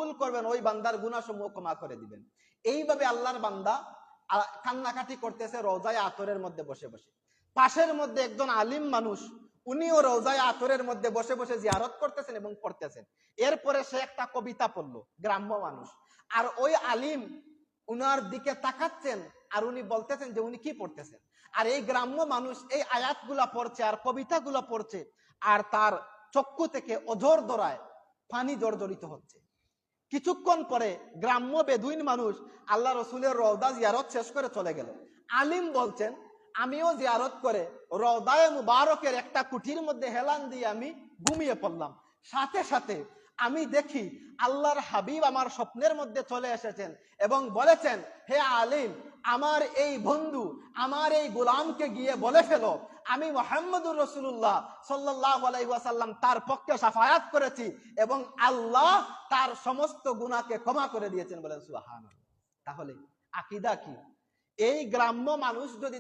কবুল করবেন, ওই বান্দার গুনাহসমূহ ক্ষমা করে দিবেন। এইভাবে আল্লাহর বান্দা কান্নাকাটি করতেছে রওজায়ে আতরের মধ্যে বসে বসে। পাশের মধ্যে একজন আলিম মানুষ, উনিও রওজায়ে আতরের মধ্যে বসে বসে জিয়ারত করতেছেন এবং পড়তেছেন। এরপরে সে একটা কবিতা পড়লো, গ্রাম্য মানুষ, আর ওই আলিম উনার দিকে তাকাচ্ছেন আর উনি বলতেছেন যে উনি কি পড়তেছেন। আর এই গ্রাম্য মানুষ এই আয়াতগুলা পড়ছে আর কবিতাগুলা পড়ছে, আর তার চক্ষু থেকে অঝর ধরায় পানি জর্জরিত হচ্ছে। কিছুক্ষণ পরে গ্রাম্য বেদুইন মানুষ আল্লাহ রসুলের রওজা জিয়ারত শেষ করে চলে গেল। আলিম বলছেন, আমিও জিয়ারত করে রওজায়ে মুবারকের একটা কুঠির মধ্যে হেলান দিয়ে আমি ঘুমিয়ে পড়লাম। সাথে সাথে আমি দেখি আল্লাহর হাবিব আমার স্বপ্নের মধ্যে চলে এসেছেন এবং বলেছেন, হে আলিম, আমার এই বন্ধু, আমার এই গোলামকে গিয়ে বলে ফেলো আমি মুহাম্মদুর রাসূলুল্লাহ সাল্লাল্লাহু আলাইহি ওয়াসাল্লাম তার পক্ষে শাফায়াত করেছি এবং আল্লাহ তার সমস্ত গুনাহকে ক্ষমা করে দিয়েছেন। বলেন সুবহানাল্লাহ। তাহলে আকীদা কি? এই গ্রাম্য মানুষ যদি